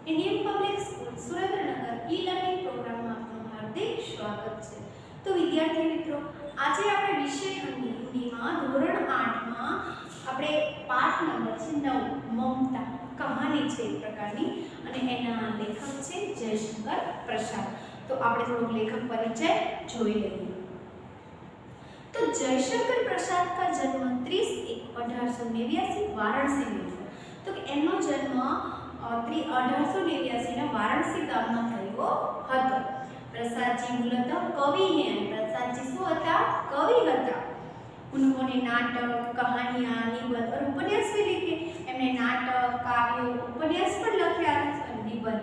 Indian public school Surendranagar e learning programme में आपનું હાર્દિક સ્વાગત છે। તો વિદ્યાર્થી મિત્રો, આજે આપણે વિષય હિન્દીમાં ધોરણ 8 માં આપણે પાઠ નંબર છે 9 મમતા કહાની છે એક પ્રકારની અને એના લેખક છે જયશંકર પ્રસાદ। તો આપણે થોડો લેખક પરિચય જોઈ લઈએ। तो जयशंकर प्रसाद का जन्म 30/1/1889 वाराणसी में हुआ। तो एमनो जन्म 1889 ना वाराणसी गाम में थयो हतो। प्रसाद जी मूलतः कवि हैं। प्रसाद जी शू हता? कवि हता। उन्होंने नाटक, कहानियां, निबंध और उपन्यास भी लिखे। एमने नाटक, काव्य, उपन्यास पर लिखा और निबंध।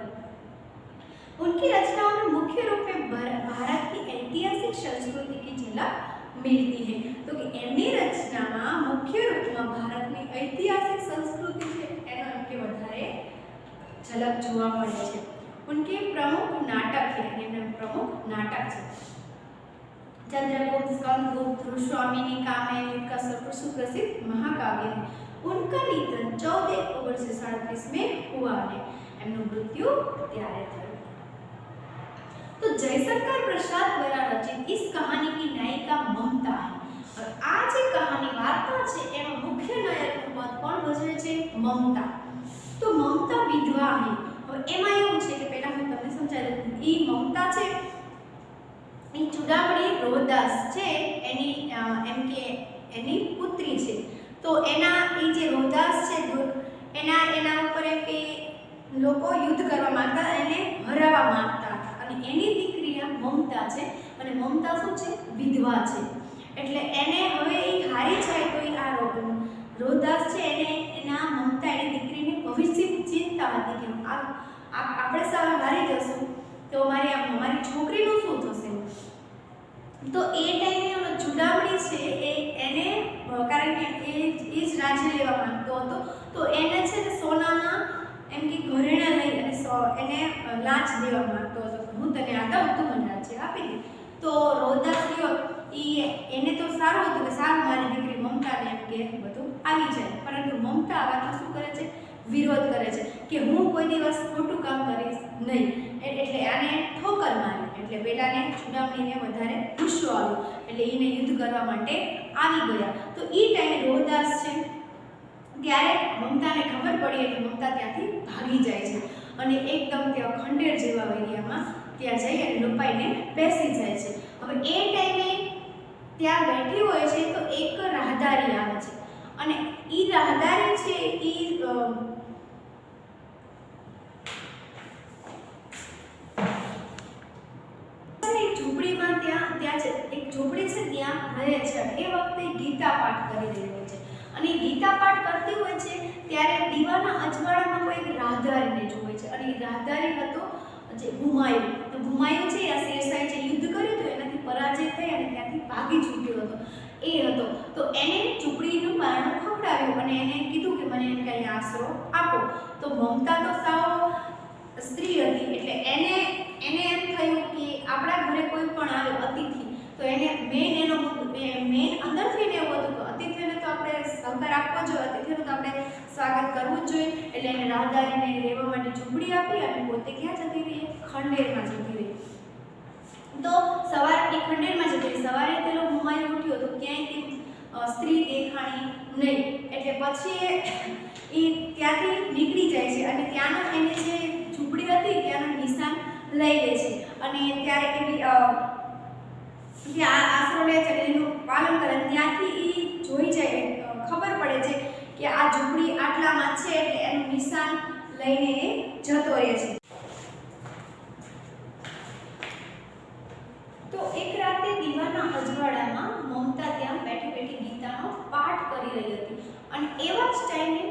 उनकी रचनाओं में मुख्य रूप में भारत की ऐतिहासिक संस्कृति की झलक मिलती है। तो कि एमनी रचना में मुख्य रूप में भारत में ऐतिहासिक संस्कृति है एनो के વધારે झलक જોવા મળે છે। उनके प्रमुख नाटक है, एमना प्रमुख नाटक है चंद्रगुप्त, स्कंदगुप्त, ध्रुवस्वामिनी, कामयनी का सुप्रसिद्ध महाकाव्य है। उनका निधन 14/1937 में हुआ है। एमनु मृत्यु त्यारे थयो। तो जयशंकर प्रसाद द्वारा रचित इस कहानी की नायिका ममता है और आज ये कहानी वार्ता है एमा मुख्य नायक पद कोण भजवे छे? ममता। तो ममता विधवा है। હવે એમાં એવું છે કે પહેલા હું તમને સમજાવી દઉં। ઈ મમતા છે ઈ ચુડામણી રોહદાસ છે એની એમ કે એની પુત્રી છે। તો એના ઈ જે રોહદાસ છે એના ઉપર એમ કે લોકો યુદ્ધ કરવા માંગતા એને હરાવવા માંગતા હતા અને એની દીકરી આ મમતા છે અને મમતા શું છે? વિધવા છે। એટલે એને હવે ઈ હારી જાય તો ઈ આ રોહદાસ છે એને એના મમતા એની દીકરીની ભવિષ્યની ચિંતા હતી કે આપણે સાવ હારી જશું તો અમારી છોકરીનું શું થશે। તો એ ટાઈમે ઓલો ચુડામણી છે એને કારણ કે એ જ રાજ્ય લેવા માંગતો હતો તો એને છે ને સોનાના એમ કે ઘરેણા લઈ અને એને લાંચ દેવા માંગતો હતો। હું તને આ દઉં તું મને રાજ્ય આપી દે। તો રોહદાસ રહ્યો એને તો સારું હતું કે સારું મારી દીકરી મમતાને એમ કે બધું આવી જાય, પરંતુ મમતા આ વાતનો શું કરે છે? વિરોધ કરે છે કે હું કોઈ દિવસ ખોટું કામ કરીશ નહીં। એટલે આને ઠોકર મારી। એટલે પેલાને ચુડામણીને વધારે ગુસ્સો આવ્યો એટલે એને યુદ્ધ કરવા માટે આવી ગયા। તો એ ટાઈમે રોહદાસ છે ત્યારે મમતાને ખબર પડી એટલે મમતા ત્યાંથી ભાગી જાય છે અને એકદમ ત્યાં ખંડેર જેવા એરિયામાં ત્યાં જઈ અને લુપાઈને બેસી જાય છે। હવે એ ટાઈમે ત્યાં બેઠી હોય છે તો એક રાહદારી આવે છે અને ઈ રાહદારી છે ઈ ઝૂંપડીમાં ત્યાં છે એક ઝૂંપડી છે ત્યાં રહે છે। એ વખતે ગીતા પાઠ કરી રહી હોય છે અને ગીતા પાઠ કરતી હોય છે ત્યારે દીવાના અજવાળામાં કોઈ એક રાહદારીને જોવે છે અને એ રાહદારી હતો જે હુમાયુ। તો હુમાયુ છે આ શેરશાહે જે યુદ્ધ કર્યું હતું એનાથી પરાજય થઈ અને ત્યાંથી ભાગી છૂટ્યો હતો એ હતો। તો એને ઝૂંપડીનું બારણું ખખડાવ્યું અને એને કીધું કે મને એમ કંઈ આશરો આપો। તો મમતા તો સાવ સ્ત્રી હતી એટલે એને એમ થયું કે આપણા ઘરે કોઈ પણ આવે અતિથિ તો એને મેન અંદરથી એવું હતું કે અતિથિને તો આપણે સહકાર આપવો જોઈએ, અતિથિનું તો આપણે સ્વાગત કરવું જ જોઈએ। એટલે એને રાહદારીને રહેવા માટે ઝૂંપડી આપી અને પોતે ક્યાં જતી રહી? ખંડેરમાં જતી રહી। તો સવારે ખંડેરમાં જતી રહી। સવારે પેલો હુમાયુ ઉઠ્યો તો ક્યાંય સ્ત્રી દેખાણી નહીં એટલે પછી એ ત્યાંથી નીકળી જાય છે અને ત્યાંનો એને જે ઝૂંપડી હતી ત્યાંનું નિશાન લઈ લે છે અને ત્યારે એવી ત્યાં આશરો લે છે એનું પાલન કરે। ત્યાંથી એ જોઈ જાય ખબર પડે છે કે આ ઝૂંપડી આટલામાં છે એટલે એનું નિશાન લઈને એ જતો રહે છે। તો એક રાતે દીવાના અજવાળામાં મમતા ત્યાં બેઠી બેઠી ગીતાનો પાઠ કરી રહી હતી અને એવા જ ટાઈમે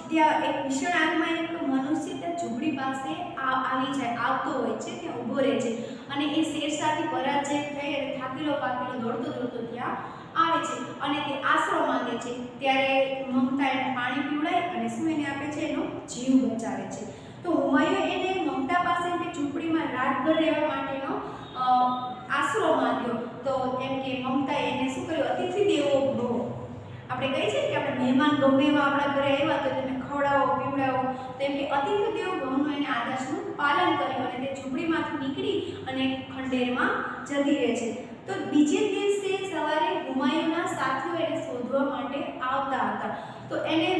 ત્યાં એક ભીષણ આગમાં એક મનુષ્ય ત્યાં ઝૂંપડી પાસે આવતો હોય છે, ત્યાં ઊભો રહે છે અને એ શેરશાહથી પરાજય થઈ અને થાકેલો પાકેલો દોડતો ત્યાં આવે છે અને તે આશરો માંગે છે। ત્યારે મમતા એને પાણી પીવડાય અને શું એને આપે છે? એનો જીવ બચાવે છે। તો હુમાયુએ એને મમતા પાસે કે ઝૂંપડીમાં રાતભર રહેવા માટેનો આશરો માંગ્યો। તો એમ કે મમતાએ એને શું કર્યું? અતિથિ દેવો ભવ। આપણે કહીએ છીએ કે આપણે મહેમાન ગમે એવા આપણા ઘરે આવ્યા તો તેને ખવડાવો પીવડાવો, તો એમ કે અતિથિ દેવો ભવ હુમાયુની આદેશનું પાલન કર્યું અને તે ઝૂંપડીમાંથી નીકળી અને ખંડેરમાં જતી રહે છે. તો બીજે દિવસે સવારે હુમાયુના સાથીઓ એને શોધવા માટે આવતા હતા. તો એને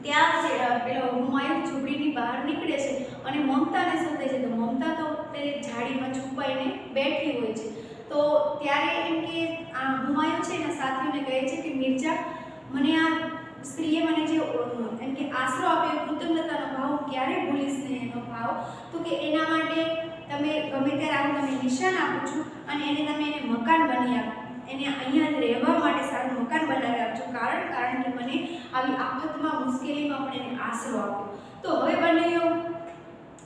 ત્યાં પેલો હુમાયુ ઝૂંપડીની બહાર નીકળે છે અને મમતાને શોધે છે. તો મમતા તો તે ઝાડીમાં છુપાઈને બેઠી હોય છે. તો ત્યારે એમ કે આ હુમાયુ છે એના સાથીઓને કહે છે કે મિર્ઝા, મને આ સ્ત્રીએ મને જે એમ કે આશરો આપ્યો, કૃતજ્ઞતાનો ભાવ ક્યારે ભૂલીશ નહીં એનો ભાવ. તો કે એના માટે તમે ગમે ત્યારે આવું તમે નિશાન આપું છું અને તમે એને મકાન બની આપો, એને અહીંયા રહેવા માટે સારું મકાન બનાવી આપજો. કારણ કે મને આવી આફતમાં મુશ્કેલીમાં પણ એને આશરો આપ્યો. તો હવે બન્યો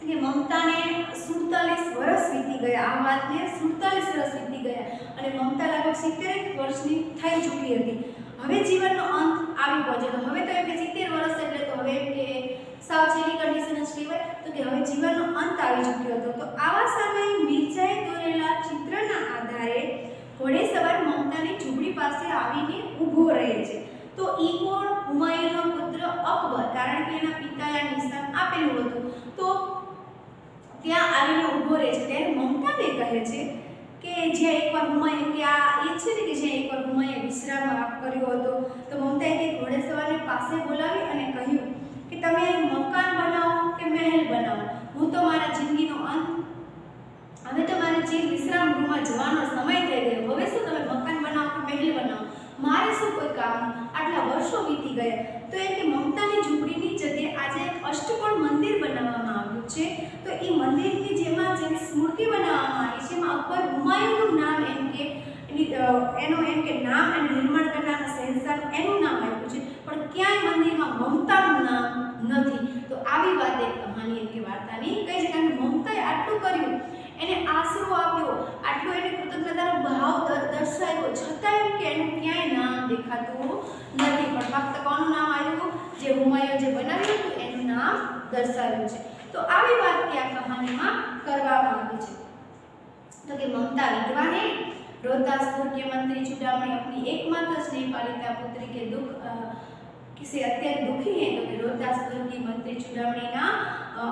કે મમતાને 47 વર્ષ વીતી ગયા. આ વાતને 47 વર્ષ વીતી ગયા અને મમતા લગભગ 70 વર્ષની થઈ ચૂકી હતી. હવે જીવનનો અંત આવી પહોંચ્યો. તો હવે તો એમ કે 70 વર્ષ એટલે તો હવે એમ કે સાવ છેલ્લી કન્ડિશન જ કહેવાય. તો કે હવે જીવનનો અંત આવી ચૂક્યો હતો. તો આવા સમયે મિર્ઝાએ દોરેલા ચિત્રના આધારે ઘોડેસવાર મમતાની ઝૂંપડી પાસે આવીને ઊભો રહે છે. તો ઈ કોણ? હુમાયુનો પુત્ર અકબર, કારણ કે એના પિતાએ નિશાન આપેલું હતું. તો ત્યાં આવીને ઊભો રહે છે. ત્યારે મમતાને કહે છે કે જે એકવાર હુમાયુ કે આ એ છે ને કે જે એકવાર હુમાયુએ વિશ્રામ કર્યો હતો. તો મમતાએ તે ઘોડેસવારને પાસે બોલાવી અને કહ્યું કે તમે મકાન બનાવો કે મહેલ બનાવો, હું તો મારા જિંદગીનો અંત, હવે તો મારે જે વિશ્રામ ગૃહમાં જવાનો સમય થઈ ગયો. હવે શું તમે મકાન બનાવો કે મહેલ બનાવો, મારે શું કોઈ કામ નહીં. આટલા વર્ષો વીતી ગયા. તો એ કે મમતાની ઝૂંપડીની જગ્યાએ આજે એક અષ્ટકોણ મંદિર બનાવવામાં આવ્યું છે. તો એ મંદિરની જેની સ્મૃતિ બનાવવામાં આવી છે એમાં અકબર હુમાયુનું નામ એમ કે એનું એમ કે નામ અને નિર્માણ કરનારના શહેનશાહનું એનું નામ આપ્યું છે, પણ ક્યાંય મંદિરમાં મમતાનું નામ નથી. તો આવી વાત એક કહાની એમ કે વાર્તાની કહે છે. કારણ કે મમતાએ આટલું કર્યું, એને આશરો આપ્યો, આટલો એને કૃતજ્ઞતાનો ભાવ દર્શાવ્યો, છતાં એમ કે એનું ક્યાંય નામ દેખાતું નથી. પણ ફક્ત કોનું નામ આવ્યું? જે હુમાયુએ જે બનાવ્યું હતું એનું નામ દર્શાવ્યું છે. તો આવી વાત કે આ કહાનીમાં કરવામાં આવી છે. तो कि ममता विधवा है, रोहतासपुर के मंत्री चूड़ामणि अपनी एकमात्र स्नेहपालिका पुत्री के दुख किसे अत्यंत दुखी है. तो कि रोहतासपुर की मंत्री चूड़ामणि ना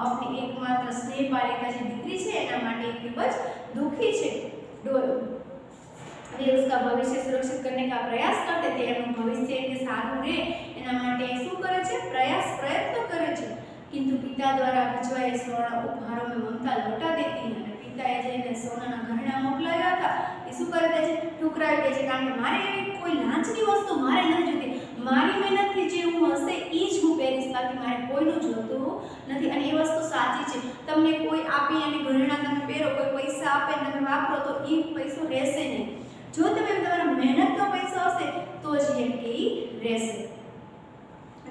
अपनी एकमात्र स्नेहपालिका जो दीकरी है एना माटे खूब ज दुखी है. वे उसका भविष्य सुरक्षित करने का प्रयास करते थे. एमનું ભવિષ્ય કે સારું રહે એના માટે શું કરે છે? પ્રયત્ન કરે છે. किंतु पिता द्वारा भिजवाए स्वर्ण उपहारों में ममता लौटा देती है. पिताए जઈને સોનાના ઘરેણા મોકલાવ્યા હતા એ શું કરી દે છે? ટુકરાવી દે છે. કારણ કે મારે એવી કોઈ લાંચની વસ્તુ મારે નથી જોતી. મારી મહેનતથી જે હું હશે એ જ હું પહેરીશ, બાકી મારે કોઈનું જોતું નથી. અને એ વસ્તુ સાચી છે. તમને કોઈ આપી અને ઘરેણા તમે પહેરો, કોઈ પૈસા આપે અને તમે વાપરો તો એ પૈસો રહેશે નહીં. જો તમે તમારા મહેનતનો પૈસો હશે તો જ એમ કે એ રહેશે.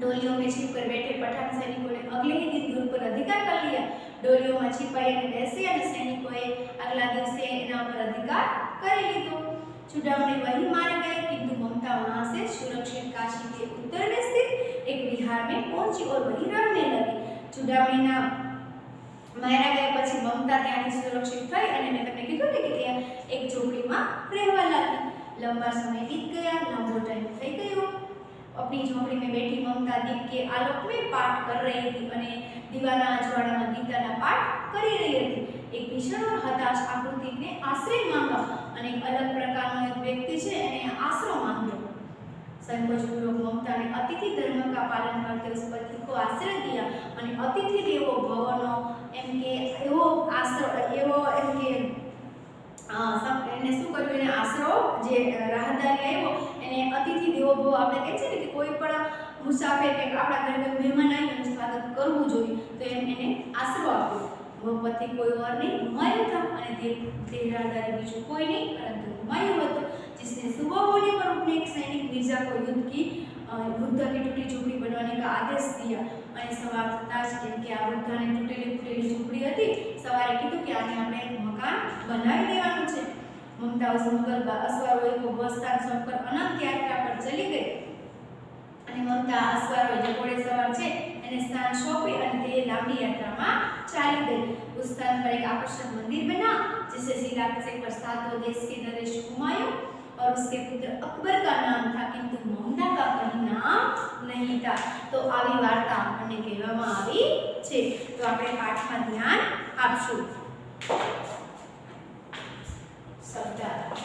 डोलियों में छिपकर बैठे पठान सैनिकों ने अगले ही दिन दुर्ग पर अधिकार कर लिया. डोलियों में छिपाई અને બેસી અને સૈનિકોએ આગલા દિવસે એના પર અધિકાર કરી લીધો. चूड़ामणि वहीं मारे गए, किंतु ममता वहां से सुरक्षित काशी के उत्तर में स्थित एक विहार में पहुंची और वहीं रहने लगी. चूड़ामणिना मार्या ગયા પછી મમતા ત્યાંથી સુરક્ષિત થઈ અને મેં તમને કીધું ને કે ત્યાં એક ઝૂંપડીમાં રહેવા લાગી. लंबा समय बीत गया, लंबो टाइम થઈ गયો. अपनी झोपड़ी में बैठी ममता दीप के आलोक में पाठ कर रही थी અને દીવાના અજવાળામાં ગીતાના પાઠ કરી રહી હતી. એક ભીષણ और हताश आकृतिને આશ્રય માંગા અને એક અલગ પ્રકારનો એક વ્યક્તિ છે એને આશરો માંગ્યો. संकोचपूर्वक ममता ने अतिथि धर्म का पालन करते उस पति को आश्रय दिया અને અતિથિ દેવો ભવનો એમ કે એવો આશરો એવો એમ કે એને શું કર્યું? એને આશરો જે રાહદારી આવ્યો એને અતિથિ દેવો ભવ આપણે કહે છે ને કે કોઈ પણ મુસાફર કે આપણા ઘરે કોઈ મહેમાન આવે એનું સ્વાગત કરવું જોઈએ, તો એને આશરો આપ્યો. वो पति कोई और नहीं हुमायूं था અને તે રાહદારી બીજું કોઈ નહીં પરંતુ હુમાયુं હતો, जिसने सुबह होने पर अपने एक सैनिक मिर्जा को युद्ध की टूटी झूपड़ी बनवाने का आदेश दिया. અને સવાર થતાં જ કેમ કે આ વૃદ્ધાને તૂટેલી ઝૂંપડી હતી, સવારે કીધું કે આને આપણે એક મકાન બનાવી દેવાનું છે. મમતા उस मुगल अश्वारोही को वो स्थान सौंपकर अनंत यात्रा पर चली गई. અને મમતા અશ્વારોહી જે ઘોડેસવાર છે એને स्थान सौंपी અને તે લાંબી यात्राમાં ચાલી गई. उस स्थान पर एक आकर्षक मंदिर बना जिसे शिलालेख पर सातों देश के नरेश हुमायूं और उसके पुत्र अकबर का नाम था, किंतु ममता का कहीं नाम नहीं था. तो આવી વાર્તા આપણને કહેવામાં આવી છે. તો આપણે પાઠમાં ધ્યાન આપશું. शब्दार्थ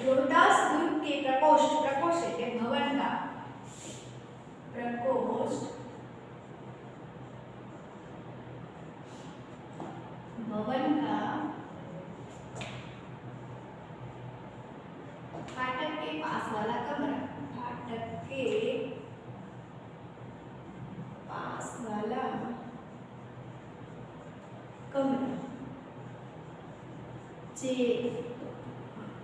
रोहतास दुर्ग के प्रकोष्ठ प्रकोष्ठ એટલે भवन का प्रकोष्ठ भवन का फाटक के पास वाला कमरा फाटक के पास वाला कमरा जे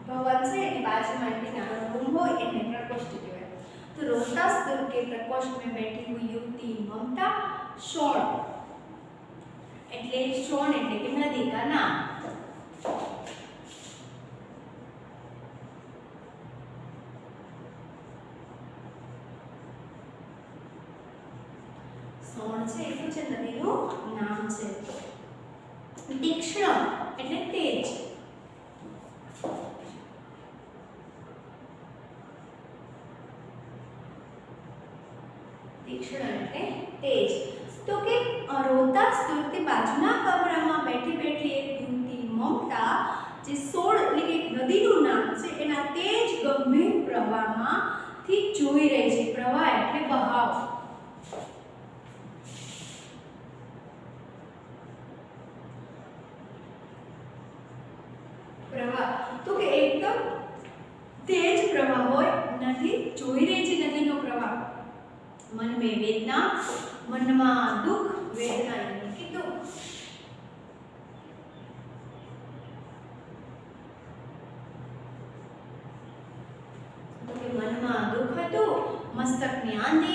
भवन से एनी बाजूમાં એક નાનો રૂમ હોય એને પ્રકોષ્ઠ કહેવાય. तो रोहतास दुर्ग के प्रकोष्ठ में बैठी हुई युवती ममता शोण એટલે શોણ એટલે કે નદી કા નામ. શોણ છે એ શું છે? નદીનું નામ છે. તીક્ષ્ણ એટલે તેજ. તીક્ષ્ણ એટલે તેજ. તો કે રોહતાસ દુર્ગથી બાજુના કમરામાં બેઠી બેઠી એક યુવતી મમતા જે સોળ એટલે કે નદીનું નામ છે એના તેજ ગંભીર પ્રવાહમાંથી જોઈ રહી છે. પ્રવાહ એટલે બહાવ. प्रवाह तो के एकदम तेज प्रवाह होय नदी જોઈ રહી છે નદીનો પ્રવાહ. मन में वेदना मन में दुख वेदना यानी कि दुख. तो के मन में दुख હતું મસ્તકની આંધી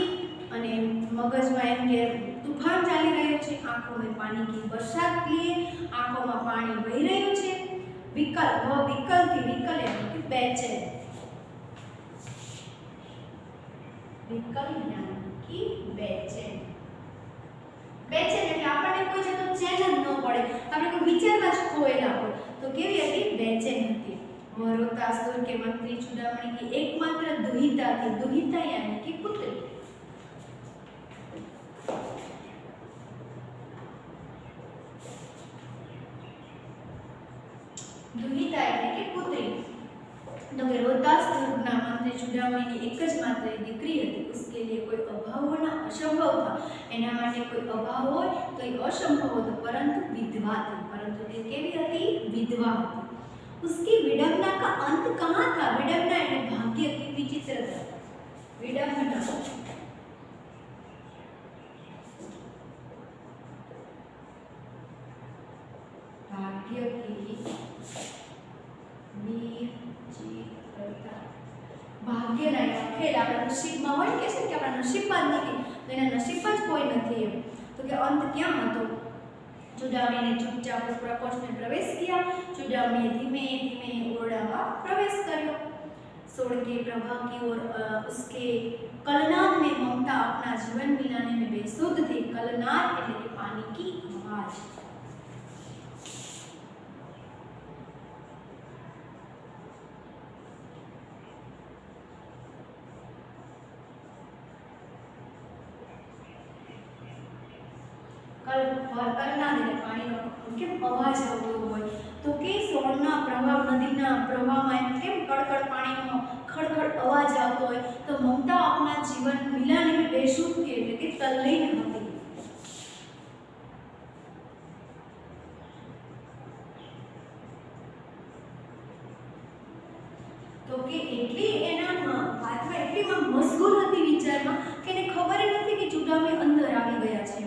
અને મગજમાં એમ કે તૂફાન ચાલી રહ્યું છે. આંખોं में पानी की बरसात लिए आंखों में पानी વહી રહ્યું છે. विकल वो विकल थी विकल यानी कि बेचैन. विकल यानी कि बेचैन. बेचैन એટલે આપણને કોઈ જતો ચેન જ ન પડે. આપણે કોઈ વિચારમાં જ ખોયેલા હોય. તો કેવી હતી? बेचैन હતી. वो रोहतास दुर्ग के मंत्री चूड़ामणि की एकमात्र दुहिता थी. दुहिता यानी कि पुत्री. दुहिता એટલે કે પુત્રી. तो કે રોહતાસ दुर्गना मंत्री चूड़ामणि की एक જ मात्र દીકરી હતી. उसके लिए कोई अभाव होना असंभव था. એના માટે કોઈ અભાવ હોય તો એ અસંભવ હતો. परंतु विधवा थी. परंतु તે કેવી હતી? विधवा હતી. उसकी विडंबना का अंत कहाँ था? विडंबना એટલે भाग्य की विचित्रता. विडंबना भाग्य की भाग्य नहीं खेल આપણા નસીબમાં હોય કે છે કે આપણા નસીબમાં જ નથી તો એના નસીબમાં જ કોઈ નથી એમ. તો કે અંત ક્યાં હતો? चूड़ामणि ने चुपचाप उस प्रकोष्ठ में प्रवेश किया. चूड़ामणि ने धीमे धीमे ओरडा में प्रवेश કર્યો. सोड़ के प्रवाह की ओर उसके कलनाद में ममता अपना जीवन मिलाने में बेसुध थी. कलनाद એટલે કે पानी की आवाज. કલનાદ એટલે પાણીનો કેમ અવાજ આવતો હોય. તો કે સોળના પ્રવાહ નદીના પ્રવાહમાં એમ કેમ કડકડ પાણીનો ખડખડ અવાજ આવતો હોય. તો મમતા આપના જીવન મિલાને में बेसुध थी એટલે કે તલ્લીન હતી. તો કે એટલી એના વાતમાં એટલી મશગુલ હતી વિચારમાં કે એને ખબર જ નથી કે ચૂડામણી અંદર આવી ગયા છે.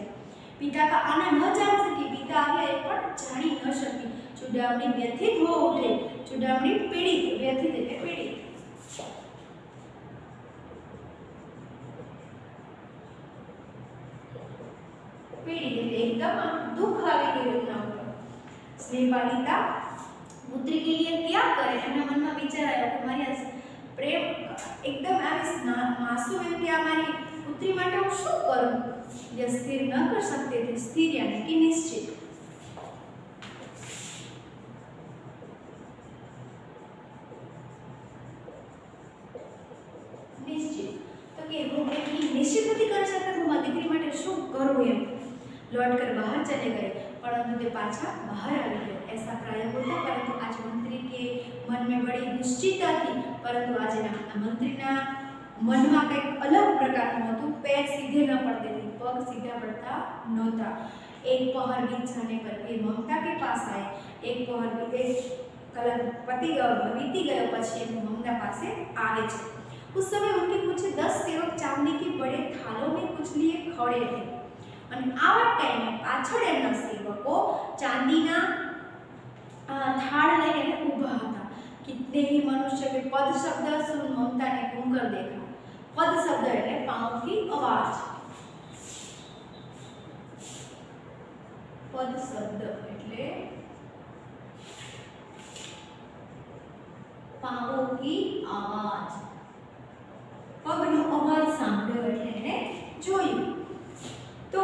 पिता का आना न जान सकी. पिता आगे पर जानी न सकी. चूड़ामणि व्यथित हो उठे. चूड़ामणि पीड़ित. व्यथित એટલે પીડિત. पीड़ित એટલે एकदम दुख આવી ગયું એમના ઉપર. સ્નેહપાલિતા પુત્રી के लिए क्या करे? એમના મનમાં વિચાર આવ્યો કે મારી પ્રેમ એકદમ આવી માસૂમ એમ કે આ મારી પુત્રી માટે હું શું કરું? यह स्थिर न कर सकते थे. स्थिर यानी कि निश्चित. निश्चित नहीं कर सकता कि मारी दीकरी माटे शुं करूं एम लौटकर बाहर चले गए, परंतु ते पाछा बाहर आ गए। ऐसा प्राय होता, परंतु आज मंत्री के मन में बड़ी निश्चितता थी, परंतु आज मंत्री ना मन में कंईक अलग प्रकार हतुं। पैर सीधे न पड़ते थे, पग सीधा पड़ता नहोता। एक पहर बीत जाने पर वे ममता के पास आए। एक पहर बीते कलाक बीती गयो पछी ममता पासे आवे छे। उस समय उनके कुछ 10 सेवक चांदी के बड़े थालों में कुछ लिए खड़े थे અને આવા ટાઈમે પાછળ એમના સેવકો ચાંદીના થાળ લઈને ઊભા હતા। कितने ही मनुष्य के पद शब्द सुन ममता ने घूमकर देखा। पद शब्द એટલે पांव की आवाज। पद शब्द એટલે पांव की आवाज। पगનો અવાજ સાંભળ્યો એટલે એને જોયું। तो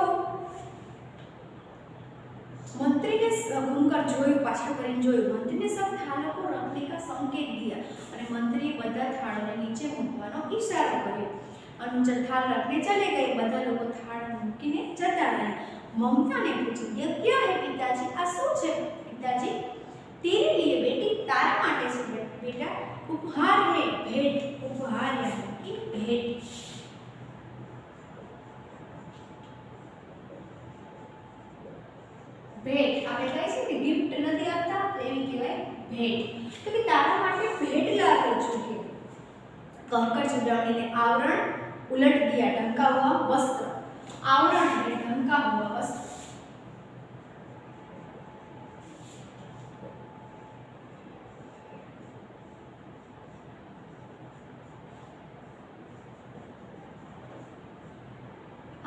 मंत्री ने घूमकर जोયું, पाछा કરીને જોયું। मंत्री ने सब थालों को रखने का संकेत दिया અને મંત્રીએ બધા થાળોને નીચે મૂકવાનો ઈશારો કર્યો। अनुचर थाल रखने चले गए। બધા લોકો થાળ મૂકીને જતા રહ્યા। ममता ने पूछा, ये क्या है पिताजी? आ શું છે पिताजी? तेरे लिए बेटी, तारा માટે છે बेटा। उपहार है, भेंट। उपहार यानी कि भेंट। भेंट આપણે કહે છે કે ગિફ્ટ નથી આપતા, તો એવી કહેવાય भेंट। તો કે તારા માટે भेंट લાવ્યો છું કે कहकर चुड़ावनी ने आवरण उलट दिया। ढंका हुआ वस्त्र। आवरण એટલે ढंका हुआ वस्त्र।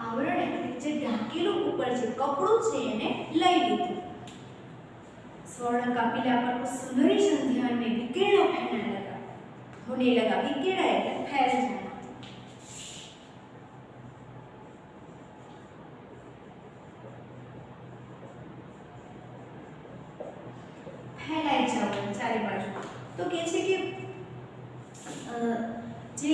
आवरण એટલે જે ઢાંકેલું ઉપર છે કપડું છે એને લઈ લીધું। स्वर्ण का पीला पर उस सुंदरी संध्या में विकिरण फैलने लगा। होने लगा विकिरण એટલે फैल जाना। फैलाई जाओ चारे बाजू। तो કહે છે કે જે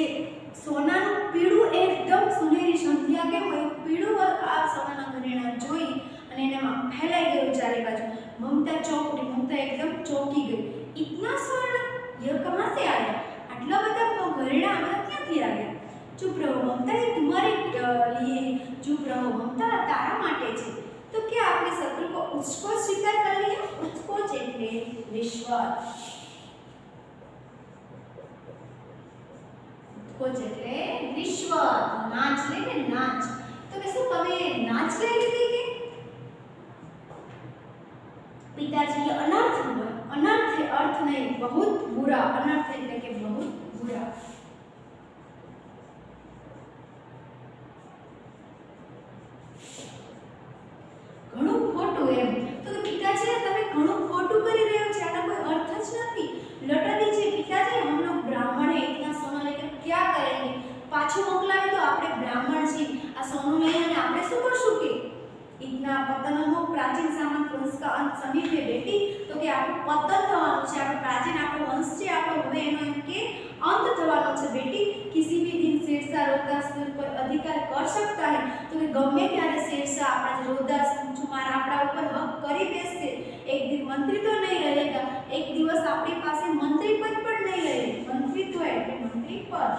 સોનાનું પીળું એકદમ સુનેરી સંધ્યા કેમ હોય પીળું આ સોનાના ઘરેણા જોઈ અને એનામાં ફેલાઈ ગયું ચારે બાજુ। ममता चौंक उठी। ममता एकदम चौंकी गई। इतना स्वर्ण ये कहाँ से आया? आटला बड़ा घरेणा आवा क्यांथी आ गया? चुप रहो ममता, ये तुम्हारे लिए। चुप रहो ममता, तारा माटे छे। तो क्या आपने शत्रु को उत्कोच स्वीकार कर लिया? उत्कोच એટલે વિશ્વાસ। उत्कोच એટલે વિશ્વાસ। नाच ले ने नाच। तो કે શું તમે નાચ લઈ લીધી કે? पिताजी ये अनर्थ हुआ। अनर्थ है, अर्थ नहीं, बहुत बुरा। अनर्थ એટલે કે बहुत बुरा। ઘણું ખોટું એમ। તો पिताजी તમે ઘણું ખોટું કરી રહ્યો છે, આનો કોઈ અર્થ જ નથી। लौटा दीजिए पिताजी, हम लोग ब्राह्मण है, इतना सोना लेकर क्या करेंगे? पाछो मोकलावे तो આપણે ब्राह्मण छी, આ સોનું લઈને આપણે શું કરશું કે? इतना पतन प्राचीन सामंत वंश का अंत समीप है बेटी। तो कि आप पतन थवानो छे, आप प्राचीन આપણો વંશ છે આપણો હવે એનો એમ કે अंत थवानो छे बेटी। किसी भी दिन शेरशाह रोहतास पर अधिकार कर सकता है। तो कि गમે ત્યારે शेरशाह આપણા જે રોહતાસ ચુમાર આપણા ઉપર હક કરી દેશે। एक दिन मंत्री तो नहीं रहेगा, एक दिवस આપણી પાસે મંત્રી પદ પણ નહીં રહે। મંત્રી તો એટલે મંત્રી પદ।